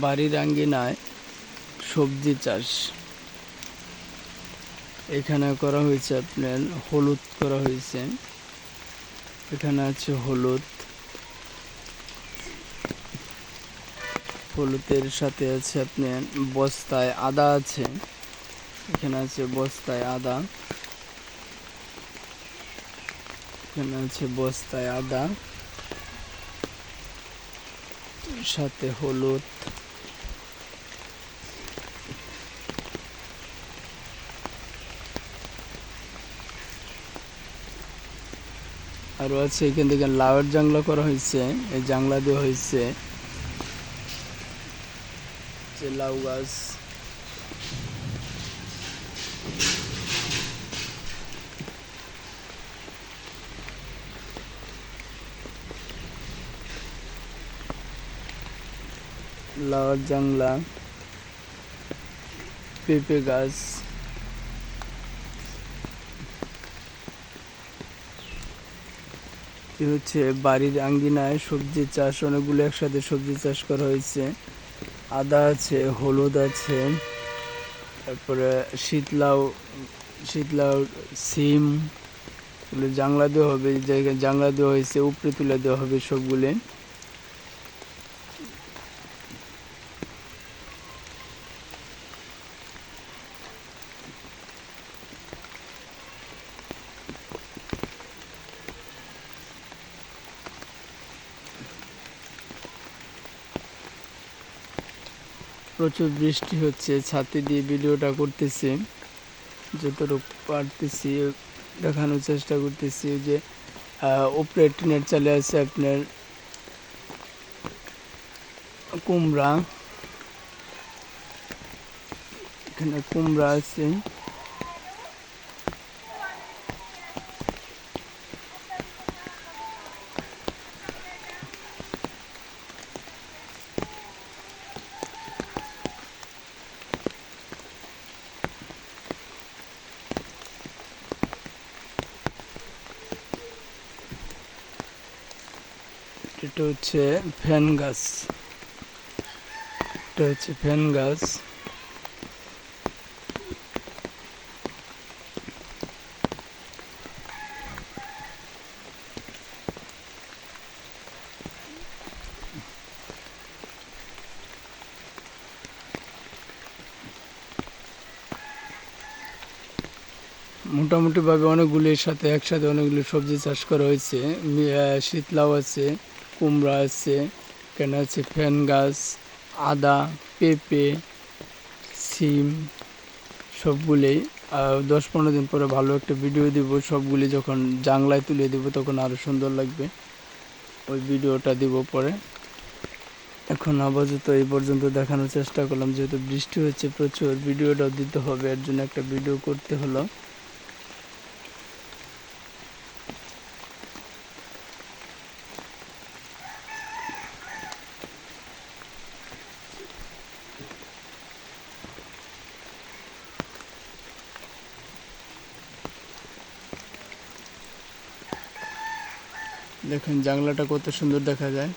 বাড়ির আঙ্গিনায় সবজি চাষ। এখানে করা হয়েছে আপনার হলুদ করা হয়েছে। এখানে আছে হলুদের সাথে আছে আপনার বস্তায় আদা আছে। এখানে আছে বস্তায় আদা। এখানে আছে বস্তায় আদা, সাথে হলুদ। আরো আছে এখান থেকে লাউয়ের জাংলা করা হয়েছে। এই জাংলা দেওয়া হয়েছে যে লাউ গাছ। লাউয়ের জাংলা, পেঁপে গাছ। হচ্ছে বাড়ির আঙ্গিনায় সবজি চাষ, অনেকগুলো একসাথে সবজি চাষ করা হয়েছে। আদা আছে, হলুদ আছে, তারপরে শীতলাউ, সিম, এগুলো জাংলা দেওয়া হবে। জায়গায় জাংলা দেওয়া হয়েছে, উপরে তুলে দেওয়া হবে সবগুলো। প্রচুর বৃষ্টি হচ্ছে, ছাতি দিয়ে ভিডিওটা করতেছি, যতটুকু পারতেছি দেখানোর চেষ্টা করতেছি। যে উপরে টিনের চালে আছে আপনার কুমড়া। এখানে কুমড়া আছে। এটা হচ্ছে ফ্যান গাছ। এটা হচ্ছে ফ্যান গাছ। মোটামুটি ভাবে অনেকগুলির সাথে একসাথে অনেকগুলি সবজি চাষ করা হয়েছে। শীতলাউ আছে, কুমড়া আছে, এখানে আছে ফ্যান গাছ, আদা, পেঁপে, সিম, সবগুলোই। 10-15 দিন পরে ভালো একটা ভিডিও দিব। সবগুলি যখন জাংলায় তুলে দিব তখন আরো সুন্দর লাগবে, ওই ভিডিওটা দিব পরে। এখন আপাতত এই পর্যন্ত দেখানোর চেষ্টা করলাম, যেহেতু বৃষ্টি হচ্ছে প্রচুর, ভিডিওটাও দিতে হবে, এর জন্য একটা ভিডিও করতে হলো। দেখুন জানলাটা কত সুন্দর দেখা যায়।